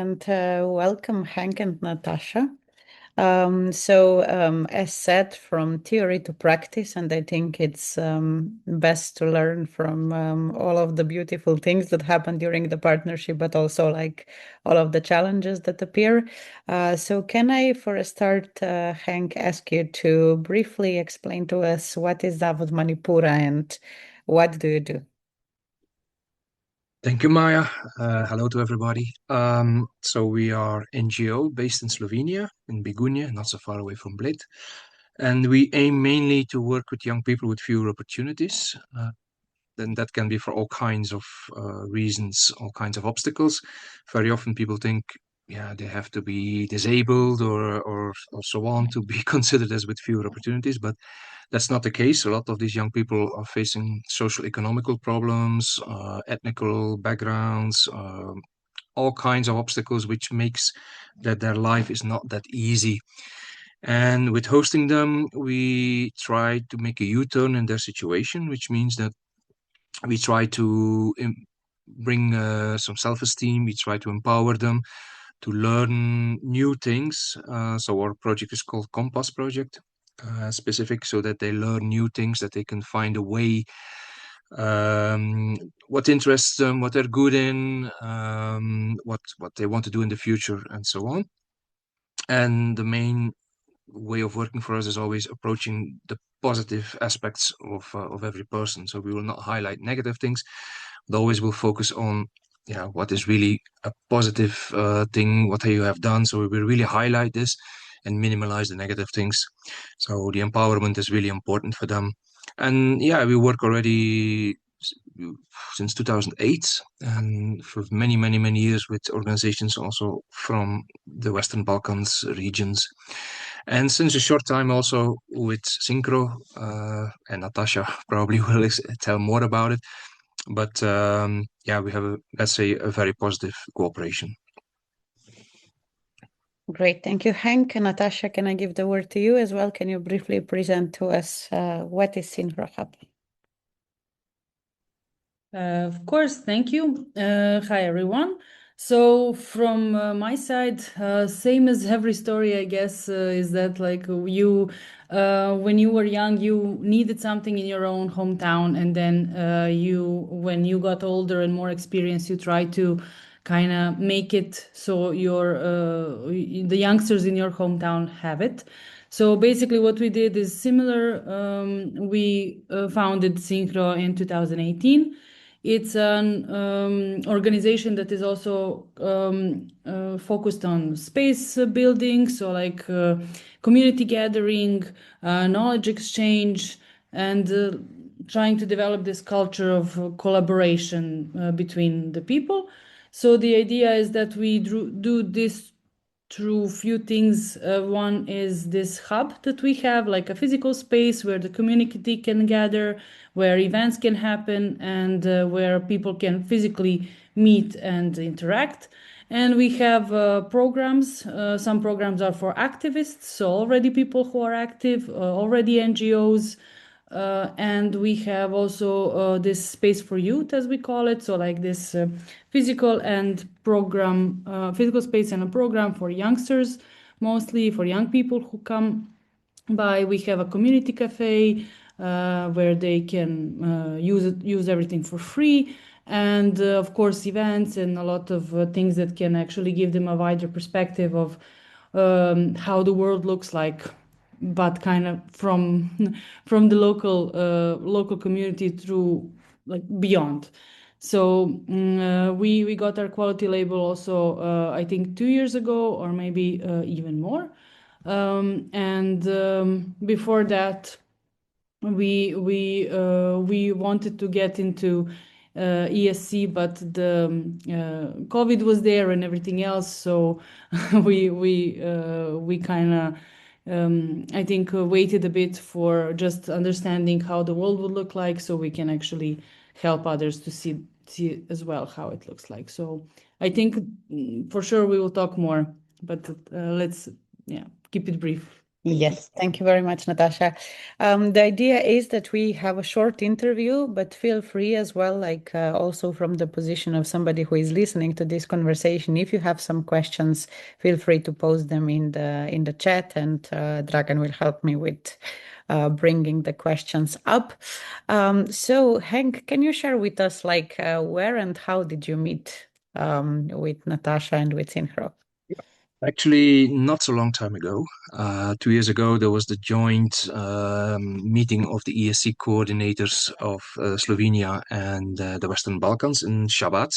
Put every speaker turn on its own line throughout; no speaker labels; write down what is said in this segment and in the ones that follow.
and welcome Henk and Nataša. As said, from theory to practice, and I think it's best to learn from all of the beautiful things that happen during the partnership, but also like all of the challenges that appear. Can I, for a start, Henk, ask you to briefly explain to us what is Zavod Manipura and what do you do?
Thank you, Maya. Hello to everybody. We are NGO based in Slovenia, in Begunje, not so far away from Bled. And we aim mainly to work with young people with fewer opportunities. Then that can be for all kinds of reasons, all kinds of obstacles. Very often people think, yeah, they have to be disabled or so on to be considered as with fewer opportunities, but that's not the case. A lot of these young people are facing social economical problems, ethnical backgrounds, all kinds of obstacles, which makes that their life is not that easy. And with hosting them, we try to make a U-turn in their situation, which means that we try to bring some self-esteem. We try to empower them to learn new things. So our project is called Compass Project, specific, so that they learn new things, that they can find a way, what interests them, what they're good in, what they want to do in the future, and so on. And the main way of working for us is always approaching the positive aspects of every person. So we will not highlight negative things, but always will focus on what is really a positive thing, what you have done. So we will really highlight this and minimize the negative things. So the empowerment is really important for them. And we work already since 2008 and for many years with organizations also from the Western Balkans regions. And since a short time also with SINHRO, and Nataša probably will tell more about it. But we have, let's say, a very positive cooperation.
Great, thank you, Henk. And Nataša, can I give the word to you as well? Can you briefly present to us what is SINHRO Hub?
Of course, thank you. Hi, everyone. So from my side, same as every story, I guess, is that like you, when you were young, you needed something in your own hometown, and then when you got older and more experienced, you try to kind of make it so the youngsters in your hometown have it. So basically what we did is similar. We founded SINHRO in 2018. It's an organization that is also focused on space building, so like community gathering, knowledge exchange, and trying to develop this culture of collaboration between the people. So the idea is that we do this through few things. One is this hub that we have, like a physical space where the community can gather, where events can happen, and where people can physically meet and interact. And we have programs. Some programs are for activists, so already people who are active, already NGOs. And we have also this space for youth, as we call it. So like this physical space and a program for youngsters, mostly for young people who come by. We have a community cafe where they can use everything for free. And of course, events and a lot of things that can actually give them a wider perspective of how the world looks like, but kind of from the local community through like beyond. So we got our quality label also I think 2 years ago, or maybe even more. Before that, we wanted to get into ESC, but the COVID was there and everything else. So we kind of I think waited a bit for just understanding how the world would look like, so we can actually help others to see as well how it looks like. So I think for sure we will talk more, but let's keep it brief.
Yes, thank you very much, Nataša. The idea is that we have a short interview, but feel free as well, like also from the position of somebody who is listening to this conversation. If you have some questions, feel free to post them in the chat, and Dragan will help me with bringing the questions up. So, Henk, can you share with us, like, where and how did you meet with Nataša and with SINHRO?
Actually, not so long time ago, 2 years ago, there was the joint meeting of the ESC coordinators of Slovenia and the Western Balkans in Shabbat.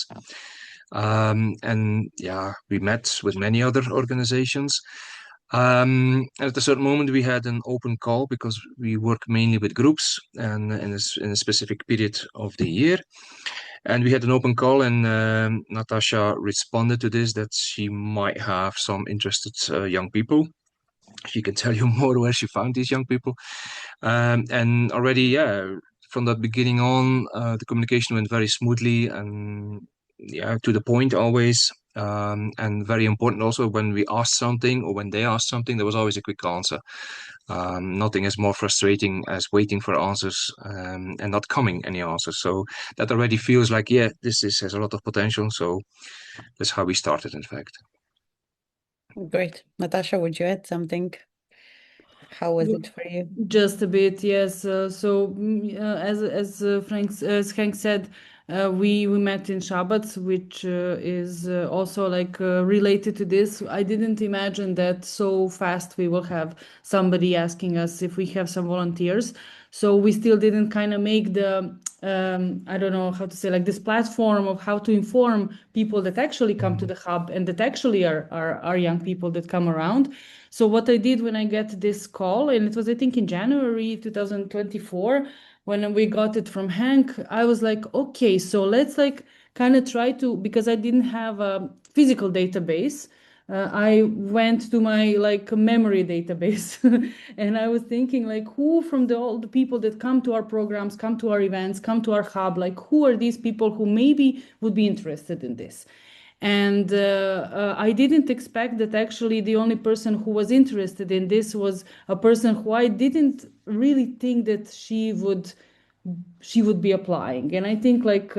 And yeah, we met with many other organizations. At a certain moment, we had an open call because we work mainly with groups and in a specific period of the year. And we had an open call, and Nataša responded to this that she might have some interested young people. She can tell you more where she found these young people. And already, yeah, from the beginning on, the communication went very smoothly and yeah, to the point always. And very important also, when we asked something or when they asked something, there was always a quick answer. Nothing is more frustrating as waiting for answers and not coming any answers. So that already feels like, yeah, this has a lot of potential. So that's how we started, in fact.
Great. Nataša, would you add something? How was it for you?
Just a bit, yes. As Henk said, we met in Shabbat, which is also like related to this. I didn't imagine that so fast we will have somebody asking us if we have some volunteers. So we still didn't kind of make the I don't know how to say, like this platform of how to inform people that actually come to the hub and that actually are young people that come around. So what I did when I get this call, and it was I think in January 2024, when we got it from Henk, I was like, okay, so let's like kind of try to, because I didn't have a physical database. I went to my like memory database and I was thinking like who from all the people that come to our programs, come to our events, come to our hub, like who are these people who maybe would be interested in this? And I didn't expect that actually the only person who was interested in this was a person who I didn't really think that she would be applying. And I think like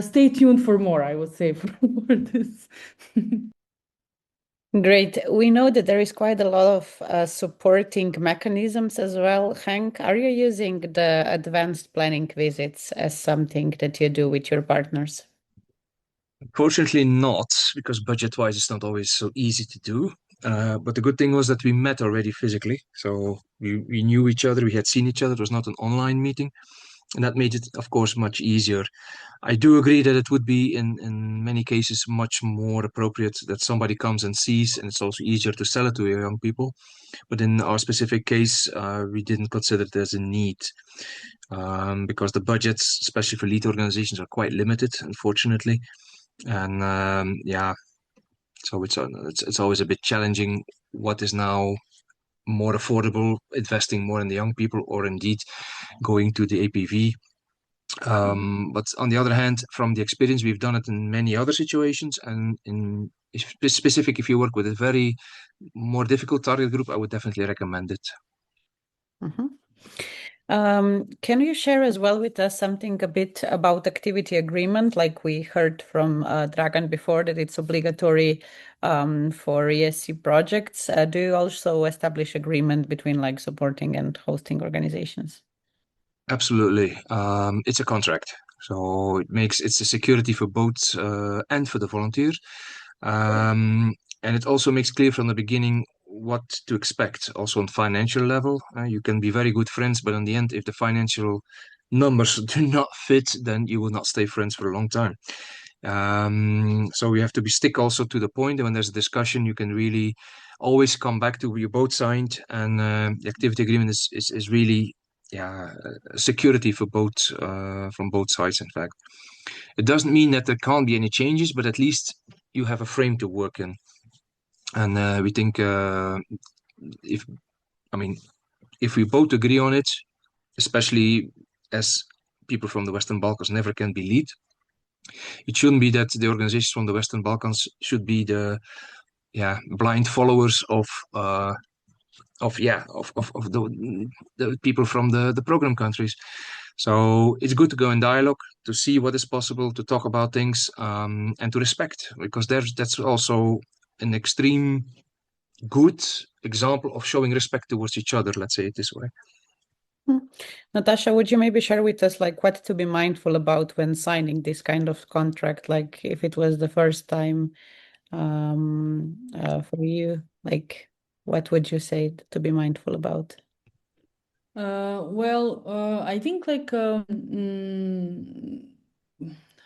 stay tuned for more, I would say, for this.
Great. We know that there is quite a lot of supporting mechanisms as well. Henk, are you using the advanced planning visits as something that you do with your partners?
Unfortunately not, because budget-wise it's not always so easy to do. But the good thing was that we met already physically. So we knew each other, we had seen each other. It was not an online meeting. And that made it, of course, much easier. I do agree that it would be in many cases much more appropriate that somebody comes and sees, and it's also easier to sell it to young people. But in our specific case, we didn't consider there's a need because the budgets, especially for lead organizations, are quite limited, unfortunately. And yeah, so it's always a bit challenging. What is now more affordable, investing more in the young people, or indeed going to the APV? But on the other hand, from the experience, we've done it in many other situations, and in specific, if you work with a very more difficult target group, I would definitely recommend it.
Can you share as well with us something a bit about activity agreement? Like we heard from Dragan before that it's obligatory for ESC projects. Do you also establish agreement between like supporting and hosting organizations?
Absolutely. It's a contract. So it's a security for both and for the volunteer. And it also makes clear from the beginning what to expect also on financial level. You can be very good friends, but in the end, if the financial numbers do not fit, then you will not stay friends for a long time. So we have to stick also to the point. And when there's a discussion, you can really always come back to you both signed, and the activity agreement is really security for both from both sides. In fact, it doesn't mean that there can't be any changes, but at least you have a frame to work in. And we think if we both agree on it, especially as people from the Western Balkans never can be lead, it shouldn't be that the organizations from the Western Balkans should be the blind followers of of the people from the program countries. So it's good to go in dialogue, to see what is possible, to talk about things, and to respect, because that's also an extreme good example of showing respect towards each other, let's say it this way.
Nataša, would you maybe share with us like what to be mindful about when signing this kind of contract? Like if it was the first time for you, like what would you say to be mindful about?
I think like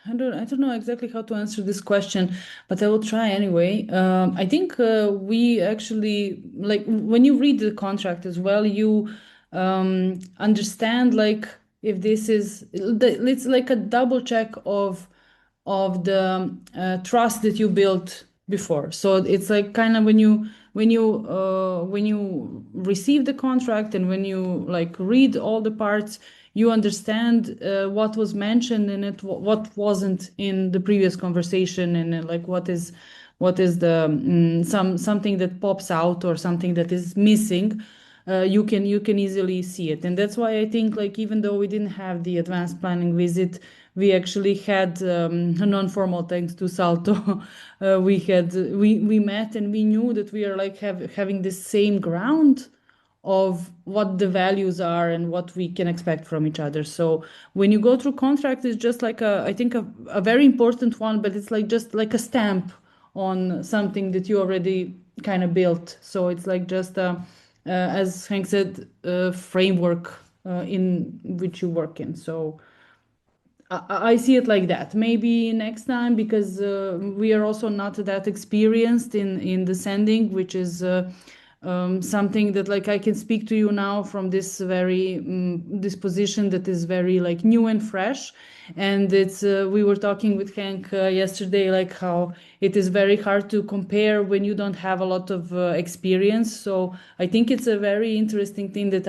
I don't know exactly how to answer this question, but I will try anyway. I think we actually like when you read the contract as well, you understand like if this is it's like a double check of the trust that you built before. So it's like kind of when you receive the contract and when you like read all the parts, you understand what was mentioned in it, what wasn't in the previous conversation, and like what is the something that pops out or something that is missing. You can easily see it, and that's why I think like even though we didn't have the advanced planning visit, we actually had a non-formal, thanks to Salto. We met and we knew that we are like having the same ground of what the values are and what we can expect from each other. So when you go through contract, it's just like I think a very important one, but it's like just like a stamp on something that you already kind of built. So it's like just as Henk said, framework in which you work in. So I see it like that. Maybe next time, because we are also not that experienced in the sending, which is something that like I can speak to you now from this very this position that is very like new and fresh. And it's we were talking with Henk yesterday, like how it is very hard to compare when you don't have a lot of experience. So I think it's a very interesting thing that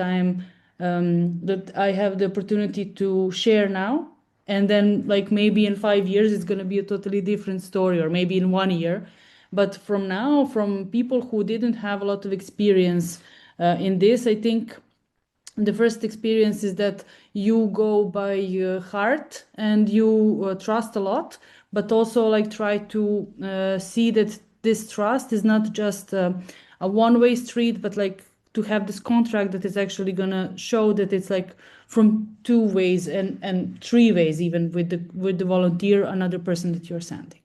that I have the opportunity to share now. And then like maybe in 5 years it's going to be a totally different story, or maybe in 1 year. But from now, from people who didn't have a lot of experience in this, I think the first experience is that you go by your heart and you trust a lot, but also like try to see that this trust is not just a one-way street, but like to have this contract that is actually gonna show that it's like from 2 ways and 3 ways, even with the volunteer, another person that you're sending.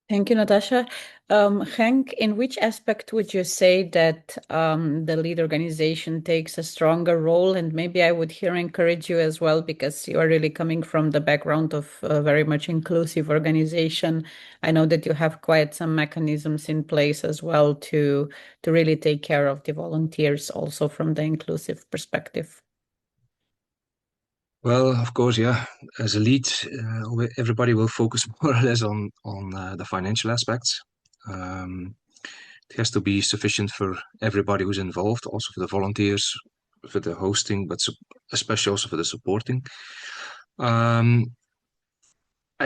Thank you, Nataša. Henk, in which aspect would you say that the lead organization takes a stronger role? And maybe I would here encourage you as well, because you are really coming from the background of a very much inclusive organization. I know that you have quite some mechanisms in place as well to really take care of the volunteers also from the inclusive perspective.
Well, of course, yeah. As a lead, everybody will focus more or less on the financial aspects. It has to be sufficient for everybody who's involved, also for the volunteers, for the hosting, but especially also for the supporting. I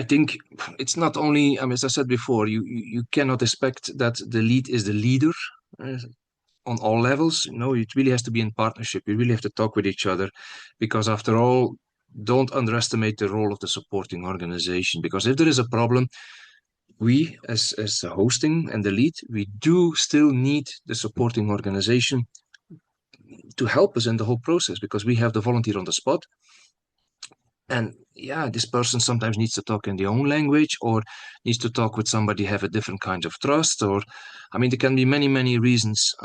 think it's not only, as I said before, you cannot expect that the lead is the leader on all levels. No, it really has to be in partnership. You really have to talk with each other, because after all, don't underestimate the role of the supporting organization, because if there is a problem, we as the hosting and the lead, we do still need the supporting organization to help us in the whole process, because we have the volunteer on the spot. And yeah, this person sometimes needs to talk in their own language, or needs to talk with somebody have a different kind of trust, or there can be many reasons.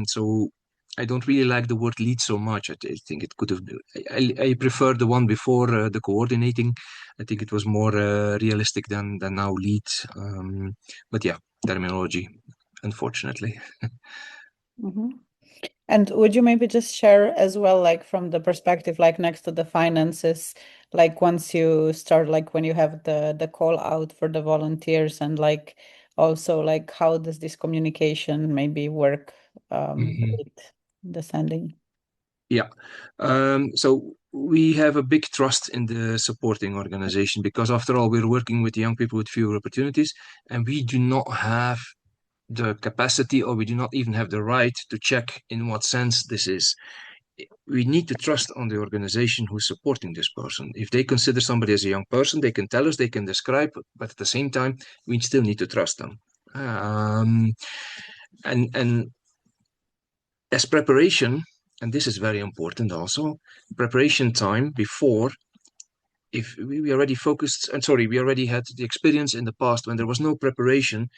So I don't really like the word lead so much. I think it could have been, I prefer the one before, the coordinating. I think it was more realistic than now lead. But yeah, terminology, unfortunately.
Mm-hmm. And would you maybe just share as well, like from the perspective, like next to the finances, like once you start, like when you have the call out for the volunteers, and like also like how does this communication maybe work with the sending?
Yeah. So we have a big trust in the supporting organization, because after all, we're working with young people with fewer opportunities, and we do not have the capacity, or we do not even have the right to check in what sense this is. We need to trust on the organization who's supporting this person. If they consider somebody as a young person, they can tell us, they can describe, but at the same time, we still need to trust them. And as preparation, and this is very important also, preparation time before, if we already focused, and sorry, we already had the experience in the past when there was no preparation,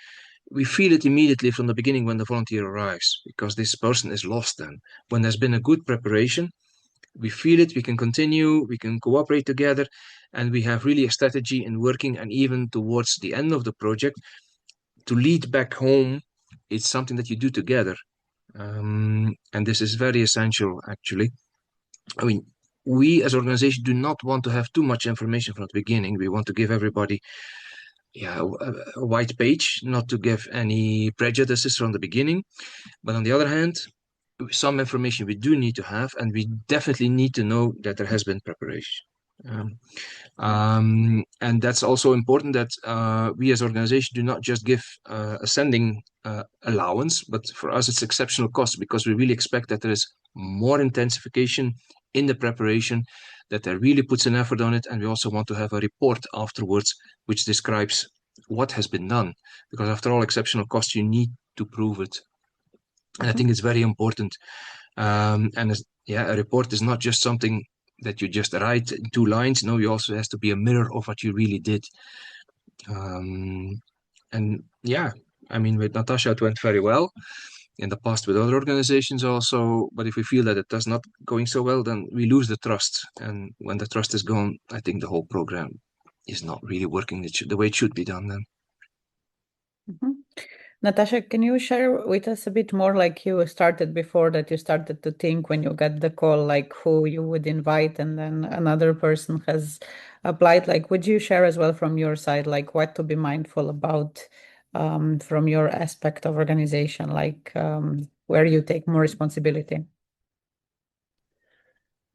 we feel it immediately from the beginning when the volunteer arrives, because this person is lost then. When there's been a good preparation, we feel it, we can continue, we can cooperate together, and we have really a strategy in working, and even towards the end of the project, to lead back home, it's something that you do together. And this is very essential, actually. I mean, we as an organization do not want to have too much information from the beginning. We want to give everybody a white page, not to give any prejudices from the beginning. But on the other hand, some information we do need to have, and we definitely need to know that there has been preparation. And that's also important, that we as an organization do not just give a sending allowance, but for us it's exceptional cost, because we really expect that there is more intensification in the preparation, that there really puts an effort on it, and we also want to have a report afterwards which describes what has been done, because after all, exceptional cost, you need to prove it. And I think it's very important. And a report is not just something that you just write in 2 lines. No, it also has to be a mirror of what you really did. And yeah, I mean, with Nataša, it went very well. In the past with other organizations also, but if we feel that it does not going so well, then we lose the trust. And when the trust is gone, I think the whole program is not really working the way it should be done then.
Nataša, can you share with us a bit more, like you started before, that you started to think when you got the call, like who you would invite, and then another person has applied? Like, would you share as well from your side, like what to be mindful about from your aspect of organization, like where you take more responsibility?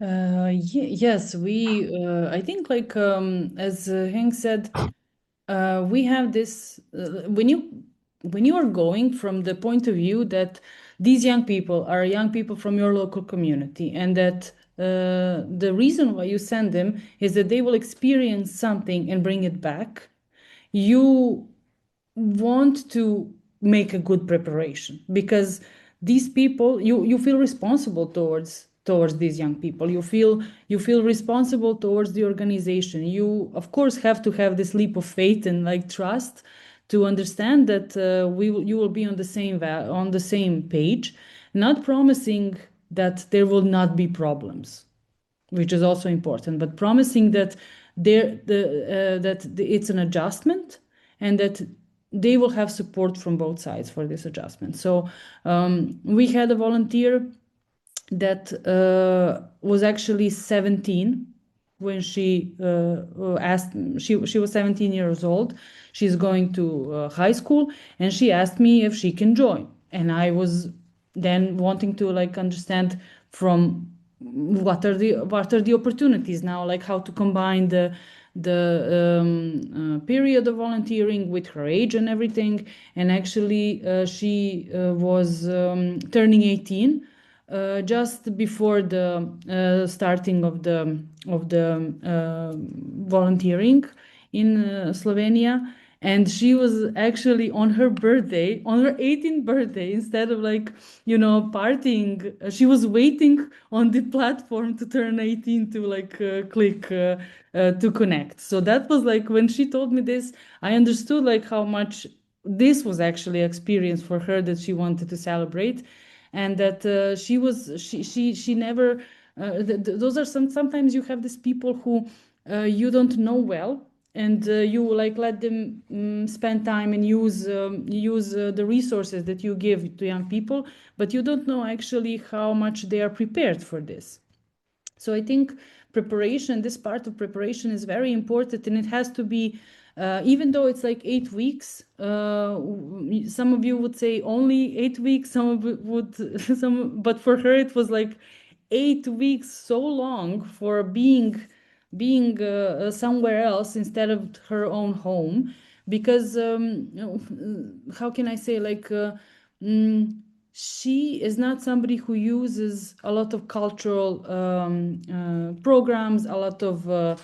Yes, I think, like as Henk said, we have this, when you are going from the point of view that these young people are young people from your local community, and that the reason why you send them is that they will experience something and bring it back, you want to make a good preparation, because these people, you feel responsible towards these young people. You feel responsible towards the organization. You of course have to have this leap of faith and like trust to understand that you will be on the same page, not promising that there will not be problems, which is also important, but promising that it's an adjustment, and that they will have support from both sides for this adjustment. So we had a volunteer that was actually 17 when she asked. She was 17 years old. She's going to high school, and she asked me if she can join. And I was then wanting to like understand from what are the opportunities now, like how to combine the period of volunteering with her age and everything. And actually she was turning 18 just before the starting of the volunteering in Slovenia. And she was actually on her birthday, on her 18th birthday, instead of like, partying, she was waiting on the platform to turn 18 to like click to connect. So that was like, when she told me this, I understood like how much this was actually experience for her, that she wanted to celebrate, and that she never, those are sometimes you have these people who you don't know well, and you like let them spend time and use the resources that you give to young people, but you don't know actually how much they are prepared for this. So I think this part of preparation is very important, and it has to be, even though it's like 8 weeks, some of you would say only 8 weeks, but for her it was like 8 weeks, so long for being somewhere else instead of her own home, because how can I say, like, she is not somebody who uses a lot of cultural programs, a lot of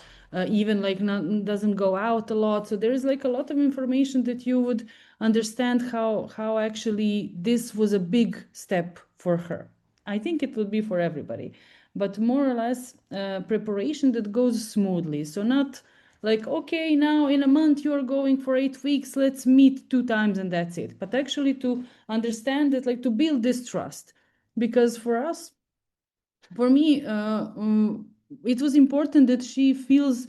even like doesn't go out a lot. So there is like a lot of information that you would understand how actually this was a big step for her. I think it would be for everybody, but more or less preparation that goes smoothly. So not like, okay, now in a month you're going for 8 weeks, let's meet 2 times and that's it. But actually to understand that, like, to build this trust. Because for us, for me, it was important that she feels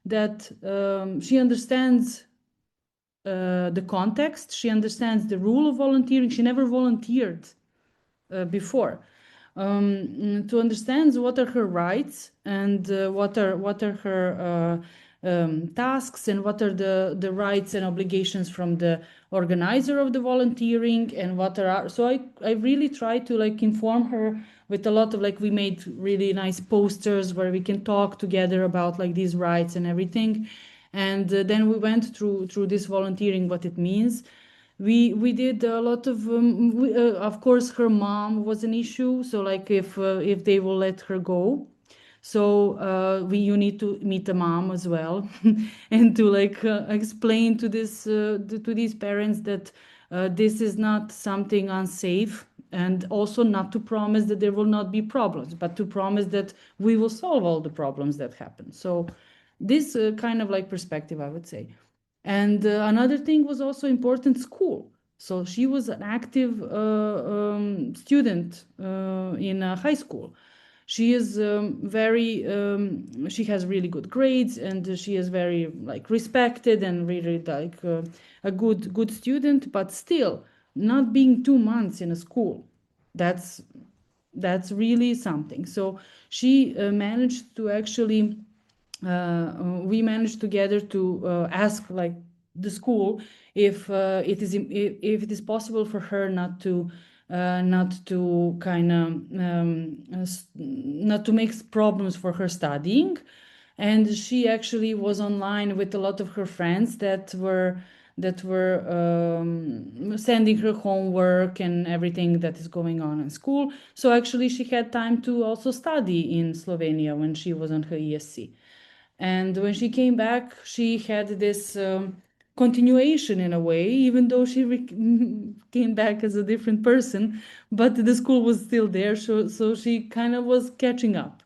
that she understands the context, she understands the rule of volunteering. She never volunteered before. To understand what are her rights and what are her tasks, and what are the rights and obligations from the organizer of the volunteering, and what are so I really try to like inform her with a lot of, like, we made really nice posters where we can talk together about like these rights and everything. And then we went through this volunteering, what it means. We did a lot of of course her mom was an issue, so like if they will let her go, so you need to meet the mom as well and to like explain to these parents that this is not something unsafe, and also not to promise that there will not be problems, but to promise that we will solve all the problems that happen. So this kind of like perspective, I would say. And another thing was also important, school. So she was an active student in high school. She is she has really good grades, and she is very like respected and really like a good student, but still not being 2 months in a school, that's really something. So she managed to actually we managed together to ask like the school if it is possible for her not to kind of not to make problems for her studying. And she actually was online with a lot of her friends that were sending her homework and everything that is going on in school. So actually she had time to also study in Slovenia when she was on her ESC. And when she came back, she had this continuation in a way, even though she came back as a different person, but the school was still there. So she kind of was catching up.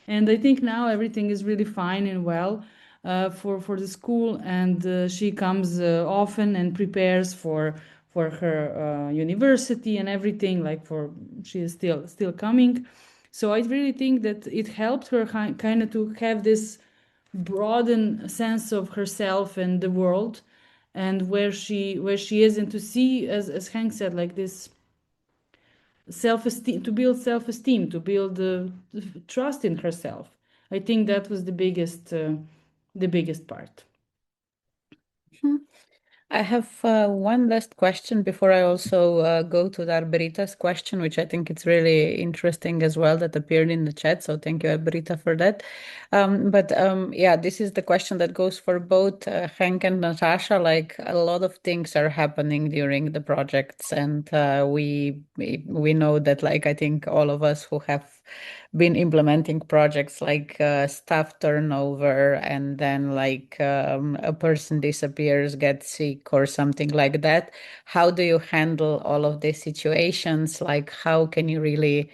And I think now everything is really fine and well for the school. And she comes often and prepares for her university and everything. Like she is still coming. So I really think that it helped her kind of to have this broaden sense of herself and the world, and where she is, and to see, as Henk said, like this self-esteem, to build self-esteem, to build trust in herself. I think that was the biggest part.
I have one last question before I also go to Arberita's question, which I think it's really interesting as well, that appeared in the chat. So thank you, Arberita, for that. But yeah, this is the question that goes for both Henk and Nataša. Like, a lot of things are happening during the projects, and we know that, like, I think all of us who have been implementing projects, like staff turnover, and then like a person disappears, gets sick or something like that. How do you handle all of these situations? Like, how can you really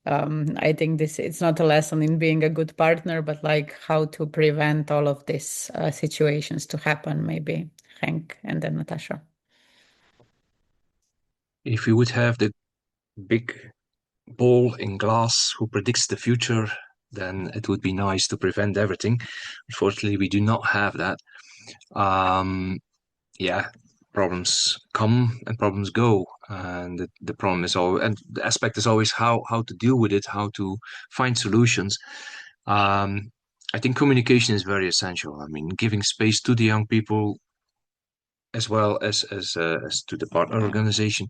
I think it's not a lesson in being a good partner, but like how to prevent all of these situations to happen, maybe Henk and then Nataša.
If we would have the big ball in glass who predicts the future, then it would be nice to prevent everything. Unfortunately, we do not have that. Yeah, problems come and problems go, and the problem is always, and the aspect is always how to deal with it, how to find solutions. I think communication is very essential. I mean, giving space to the young people as well as to the partner organization.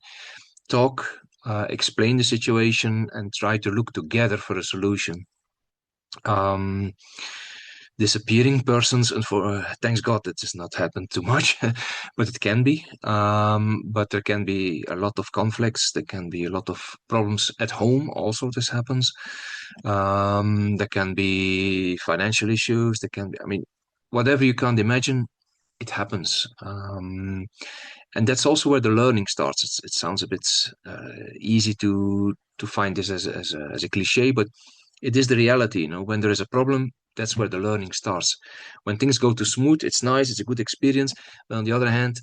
Talk, explain the situation, and try to look together for a solution. disappearing persons, and thanks God that has not happened too much, but it can be. But there can be a lot of conflicts. There can be a lot of problems at home. Also, this happens. There can be financial issues. There can be, I mean, whatever you can't imagine, it happens. And that's also where the learning starts. It sounds a bit easy to find this as a cliche, but it is the reality. You know, when there is a problem, that's where the learning starts. When things go too smooth, it's nice, it's a good experience. But on the other hand,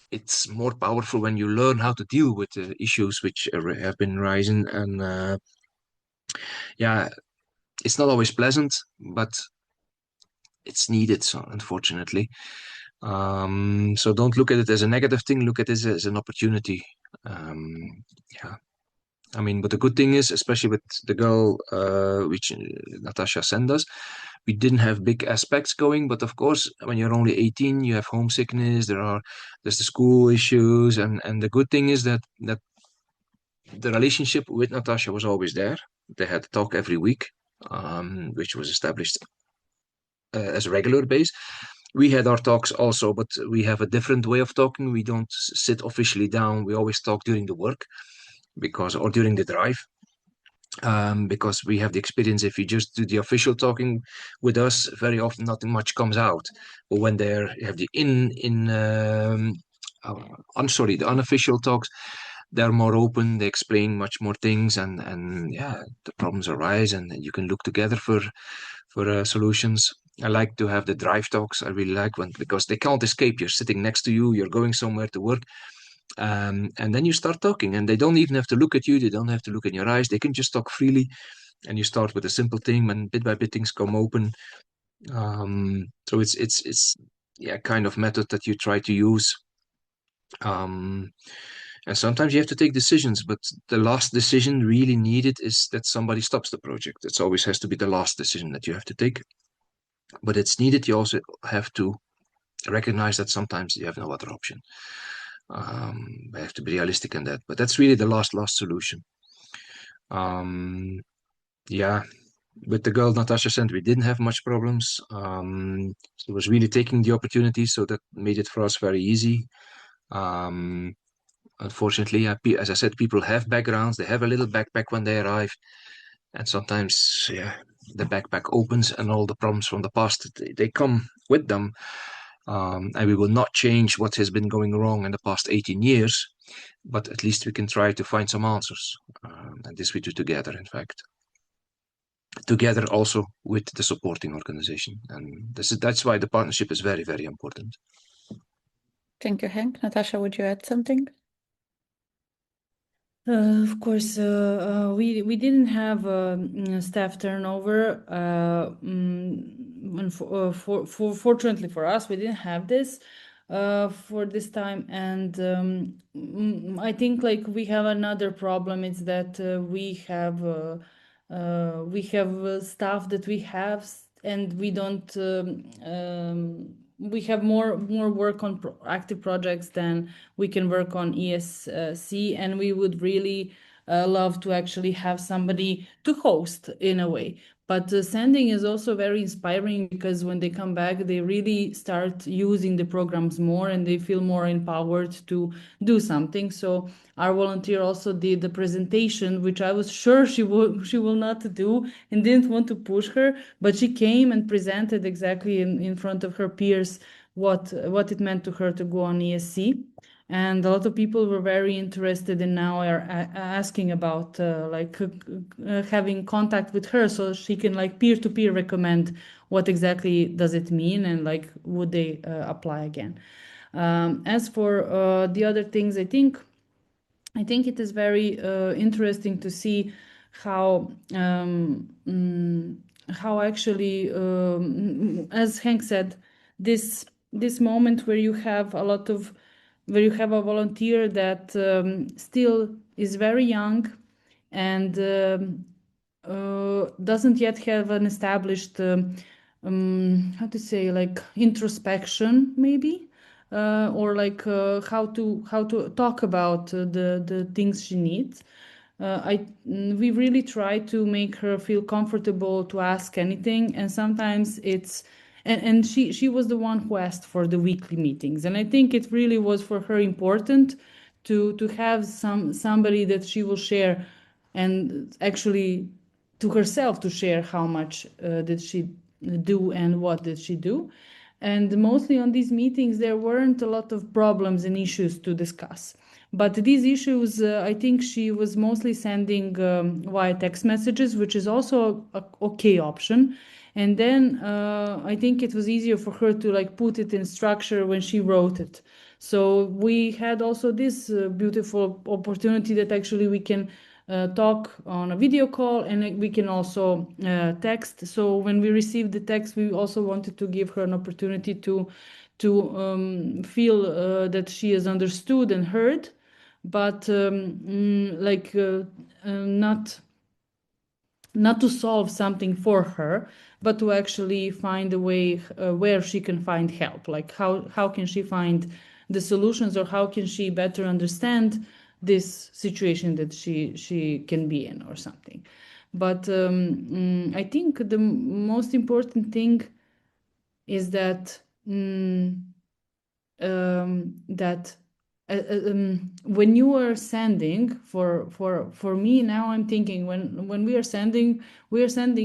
it's more powerful when you learn how to deal with the issues which have been rising. And yeah, it's not always pleasant, but it's needed, so unfortunately. So don't look at it as a negative thing, look at it as an opportunity. Yeah. I mean, but the good thing is, especially with the girl which Nataša sent us, we didn't have big aspects going. But of course, when you're only 18, you have homesickness. There's the school issues, and the good thing is that the relationship with Nataša was always there. They had a talk every week, which was established as a regular base. We had our talks also, but we have a different way of talking. We don't sit officially down. We always talk during the work or during the drive. Because we have the experience, if you just do the official talking with us, very often nothing much comes out. But when you have the the unofficial talks, they're more open, they explain much more things, and yeah, the problems arise, and you can look together for solutions. I like to have the drive talks. I really like because they can't escape. You're sitting next to you, you're going somewhere to work. And then you start talking, and they don't even have to look at you. They don't have to look in your eyes. They can just talk freely. And you start with a simple thing, and bit by bit things come open. So it's kind of method that you try to use. And sometimes you have to take decisions, but the last decision really needed is that somebody stops the project. It always has to be the last decision that you have to take. But it's needed. You also have to recognize that sometimes you have no other option. We have to be realistic in that, but that's really the last solution. Yeah, with the girl Nataša sent, we didn't have much problems. She was really taking the opportunity, so that made it for us very easy. Unfortunately, as I said, people have backgrounds. They have a little backpack when they arrive, and sometimes, the backpack opens, and all the problems from the past they come with them. And we will not change what has been going wrong in the past 18 years, but at least we can try to find some answers. And this we do together, in fact. Together also with the supporting organization. And that's why the partnership is very, very important.
Thank you, Henk. Nataša, would you add something?
Of course, we didn't have staff turnover. Fortunately for us, we didn't have this for this time, and I think like we have another problem. It's that we have staff that we have, and we don't. We have more work on active projects than we can work on ESC, and we would really love to actually have somebody to host in a way. But sending is also very inspiring, because when they come back, they really start using the programs more, and they feel more empowered to do something. So our volunteer also did the presentation, which I was sure she will not do, and didn't want to push her, but she came and presented exactly in front of her peers what it meant to her to go on ESC. And a lot of people were very interested, and now are asking about having contact with her, so she can like peer-to-peer recommend what exactly does it mean, and like would they apply again. As for the other things, I think it is very interesting to see how actually, as Henk said, this moment where you have a volunteer that still is very young and doesn't yet have an established how to say, like introspection maybe, or like how to talk about the things she needs. we really try to make her feel comfortable to ask anything, and sometimes it's and she was the one who asked for the weekly meetings, and I think it really was for her important to have somebody that she will share, and actually to herself to share how much did she do and what did she do. And mostly on these meetings there weren't a lot of problems and issues to discuss, but these issues I think she was mostly sending via text messages, which is also a okay option. And then I think it was easier for her to like put it in structure when she wrote it. So we had also this beautiful opportunity that actually we can talk on a video call, and we can also text. So when we received the text, we also wanted to give her an opportunity to feel that she is understood and heard, but not to solve something for her, but to actually find a way where she can find help. Like how can she find the solutions, or how can she better understand this situation that she can be in or something. But I think the most important thing is that that when you are sending for me now, I'm thinking when we are sending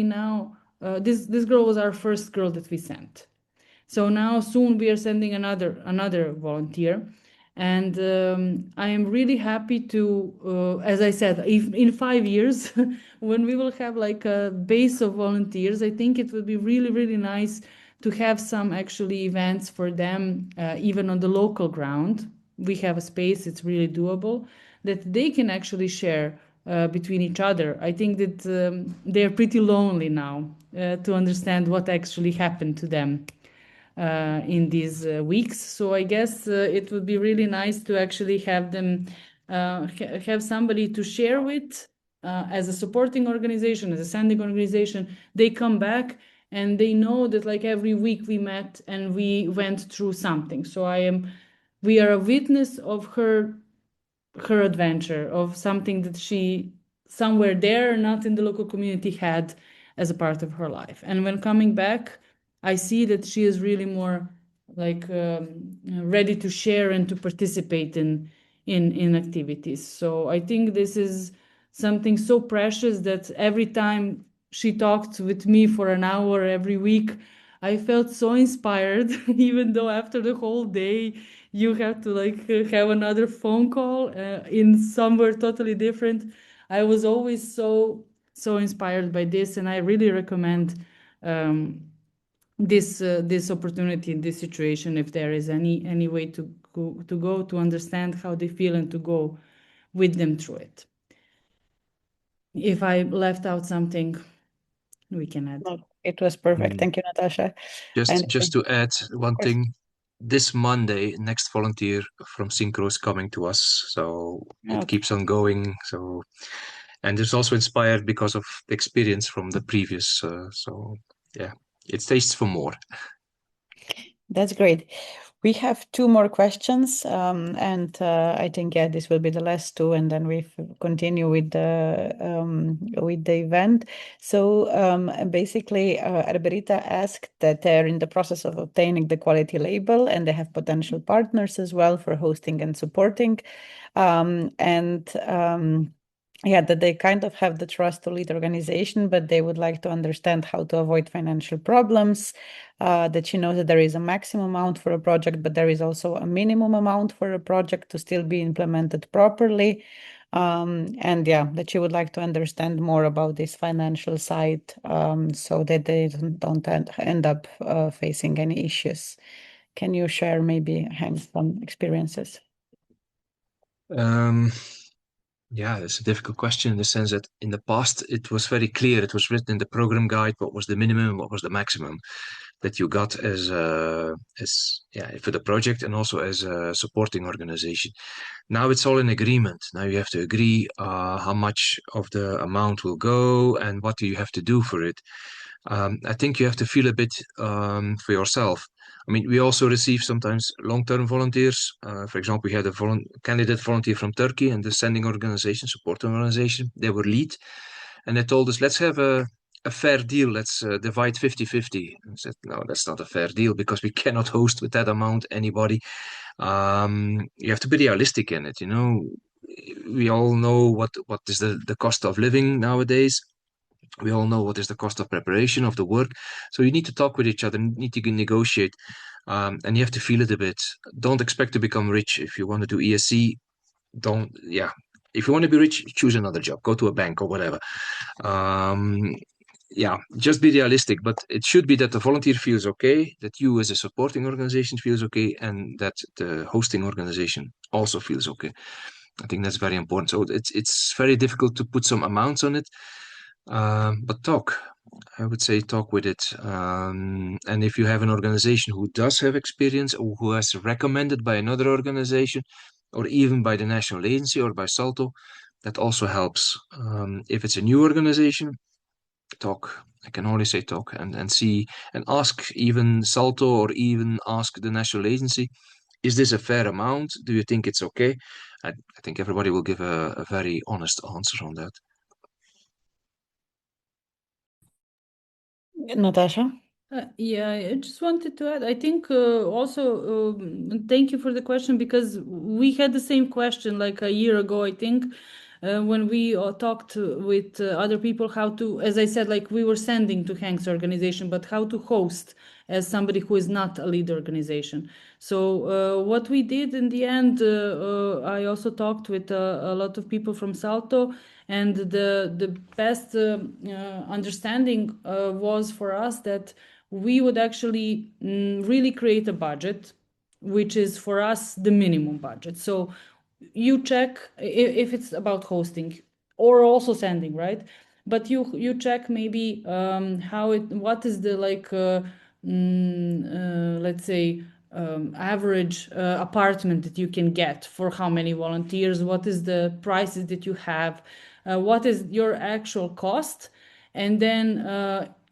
now, this girl was our first girl that we sent. So now soon we are sending another volunteer, and I am really happy to, as I said, if in 5 years when we will have like a base of volunteers, I think it would be really, really nice to have some actually events for them, even on the local ground. We have a space, it's really doable, that they can actually share between each other. I think that they're pretty lonely now to understand what actually happened to them in these weeks. So I guess it would be really nice to actually have them have somebody to share with as a supporting organization, as a sending organization. They come back and they know that like every week we met and we went through something. So we are a witness of her adventure, of something that she somewhere there, not in the local community, had as a part of her life. And when coming back, I see that she is really more like ready to share and to participate in activities. So I think this is something so precious that every time she talked with me for an hour every week, I felt so inspired, even though after the whole day you have to like have another phone call in somewhere totally different. I was always so inspired by this, and I really recommend this opportunity in this situation, if there is any way to go to understand how they feel and to go with them through it. If I left out something, we can add.
No, it was perfect. Thank you, Nataša.
Just to add one thing, this Monday, next volunteer from SINHRO is coming to us, so it keeps on going. So, and it's also inspired because of the experience from the previous. So yeah, it tastes for more.
That's great. We have 2 more questions, and I think this will be the last 2, and then we continue with the event. So basically, Arberita asked that they're in the process of obtaining the quality label, and they have potential partners as well for hosting and supporting, that they kind of have the trust to lead organization, but they would like to understand how to avoid financial problems. That she knows that there is a maximum amount for a project, but there is also a minimum amount for a project to still be implemented properly. That she would like to understand more about this financial side, so that they don't end up facing any issues. Can you share maybe, Henk, some experiences?
Yeah, it's a difficult question in the sense that in the past it was very clear. It was written in the program guide what was the minimum, what was the maximum that you got as for the project and also as a supporting organization. Now it's all in agreement. Now you have to agree how much of the amount will go and what do you have to do for it. I think you have to feel a bit for yourself. I mean, we also receive sometimes long-term volunteers. For example, we had a candidate volunteer from Turkey, and the sending organization, support organization, they were lead. And they told us, let's have a fair deal. Let's divide 50-50. I said, no, that's not a fair deal because we cannot host with that amount anybody. You have to be realistic in it, you know. We all know what is the cost of living nowadays. We all know what is the cost of preparation of the work. So you need to talk with each other, need to negotiate, and you have to feel it a bit. Don't expect to become rich. If you want to do ESC, if you want to be rich, choose another job, go to a bank or whatever. Just be realistic, but it should be that the volunteer feels okay, that you as a supporting organization feels okay, and that the hosting organization also feels okay. I think that's very important. So it's very difficult to put some amounts on it, but I would say talk with it. And if you have an organization who does have experience or who has recommended by another organization or even by the national agency or by SALTO, that also helps. If it's a new organization, talk. I can only say talk and see and ask even SALTO or even ask the national agency, is this a fair amount? Do you think it's okay? I think everybody will give a very honest answer on that.
Nataša?
I just wanted to add, I think also, thank you for the question, because we had the same question like a year ago, I think, when we talked with other people how to, as I said, like we were sending to Henk's organization, but how to host as somebody who is not a lead organization. So what we did in the end, I also talked with a lot of people from SALTO, and the best understanding was for us that we would actually really create a budget, which is for us the minimum budget. So you check if it's about hosting or also sending, right? But you check maybe what is the let's say average apartment that you can get for how many volunteers, what is the prices that you have, what is your actual cost, and then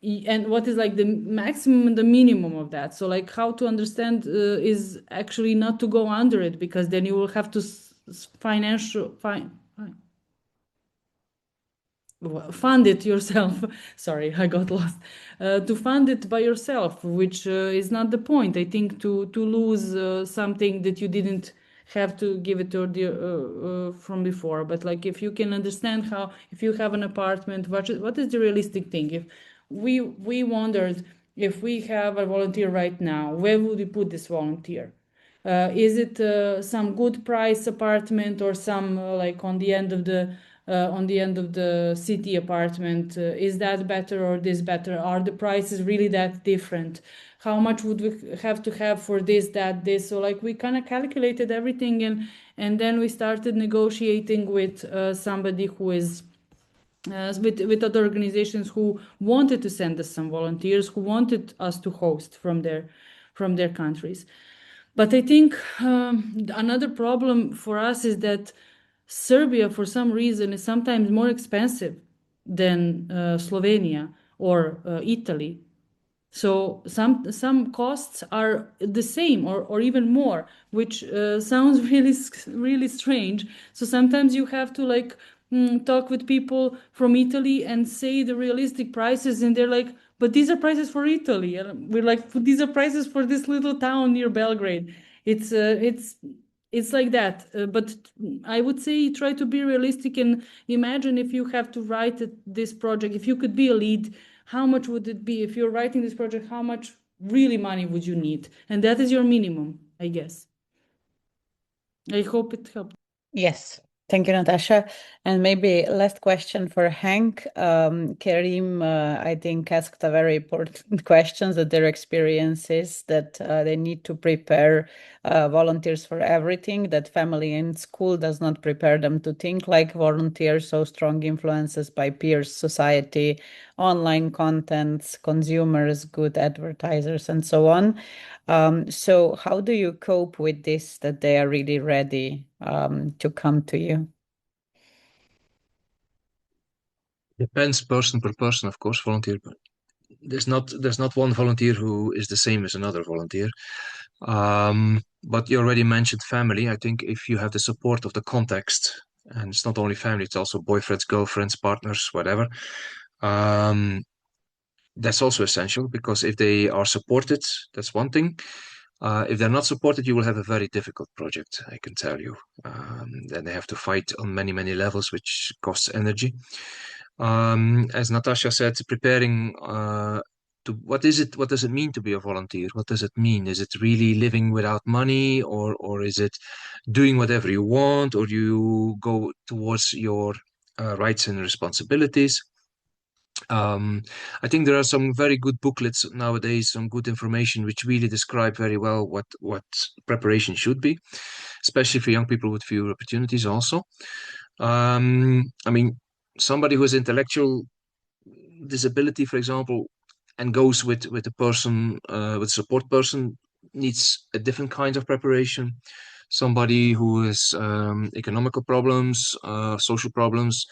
and what is like the maximum and the minimum of that. So like how to understand is actually not to go under it, because then you will have to fund it yourself. Sorry, I got lost. To fund it by yourself, which is not the point. I think to lose something that you didn't have to give it to the from before. But like if you can understand how, if you have an apartment, what is the realistic thing? If we wondered, if we have a volunteer right now, where would we put this volunteer? Is it some good price apartment or some like on the end of the city apartment? Is that better or this better? Are the prices really that different? How much would we have to have for this, that, this? So like we kind of calculated everything, and then we started negotiating with somebody who is with other organizations who wanted to send us some volunteers, who wanted us to host from their countries. But I think another problem for us is that Serbia, for some reason, is sometimes more expensive than Slovenia or Italy. So some costs are the same or even more, which sounds really strange. So sometimes you have to like talk with people from Italy and say the realistic prices, and they're like, but these are prices for Italy, and we're like, these are prices for this little town near Belgrade. It's like that, but I would say try to be realistic and imagine if you have to write this project, if you could be a lead, how much would it be? If you're writing this project, how much really money would you need? And that is your minimum, I guess. I hope it helped.
Yes. Thank you, Nataša. And maybe last question for Henk. Karim, I think, asked a very important question, that their experience is that they need to prepare volunteers for everything, that family and school does not prepare them to think like volunteers, so strong influences by peers, society, online contents, consumers, good advertisers, and so on. So how do you cope with this, that they are really ready to come to you?
Depends person per person, of course, volunteer there's not one volunteer who is the same as another volunteer. But you already mentioned family. I think if you have the support of the context, and it's not only family, it's also boyfriends, girlfriends, partners, whatever. That's also essential, because if they are supported, that's one thing. If they're not supported, you will have a very difficult project, I can tell you. Then they have to fight on many, many levels, which costs energy. As Nataša said, preparing what does it mean to be a volunteer? What does it mean? Is it really living without money, or is it doing whatever you want, or you go towards your rights and responsibilities? I think there are some very good booklets nowadays, some good information which really describe very well what preparation should be, especially for young people with fewer opportunities also. I mean, somebody who has intellectual disability, for example, and goes with a person, with a support person, needs a different kind of preparation. Somebody who has economical problems, social problems,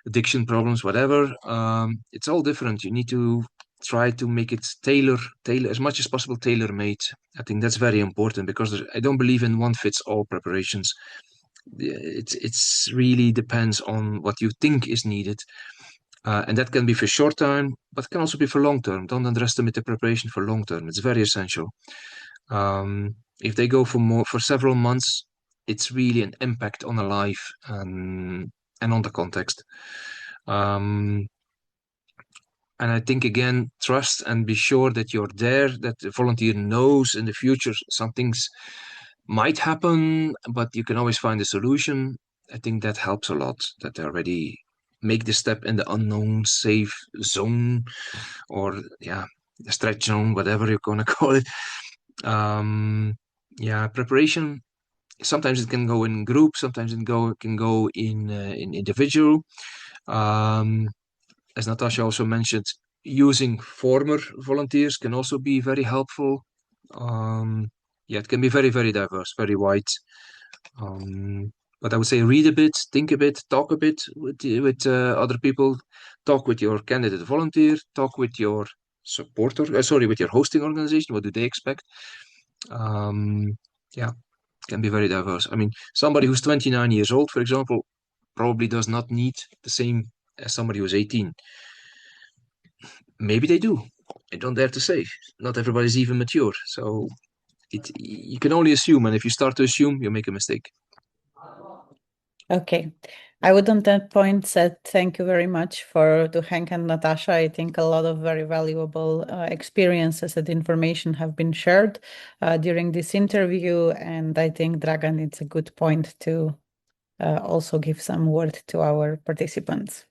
addiction problems, whatever, it's all different. You need to try to make it tailor as much as possible, tailor-made. I think that's very important, because I don't believe in one-fits-all preparations. It's really depends on what you think is needed. And that can be for short term, but it can also be for long term. Don't underestimate the preparation for long term. It's very essential. If they go for several months, it's really an impact on a life and on the context. And I think, again, trust and be sure that you're there, that the volunteer knows in the future some things might happen, but you can always find a solution. I think that helps a lot, that they already make the step in the unknown, safe zone, or the stretch zone, whatever you're going to call it. Preparation, sometimes it can go in group, sometimes it can go in individual. As Nataša also mentioned, using former volunteers can also be very helpful. It can be very, very diverse, very wide. But I would say read a bit, think a bit, talk a bit with other people, talk with your candidate volunteer, talk with your with your hosting organization. What do they expect? Can be very diverse. I mean, somebody who's 29 years old, for example, probably does not need the same as somebody who's 18. Maybe they do. I don't dare to say. Not everybody's even mature. So you can only assume, and if you start to assume, you make a mistake.
Okay. I would on that point said thank you very much to Henk and Nataša. I think a lot of very valuable experiences and information have been shared during this interview. And I think, Dragan, it's a good point to also give some word to our participants.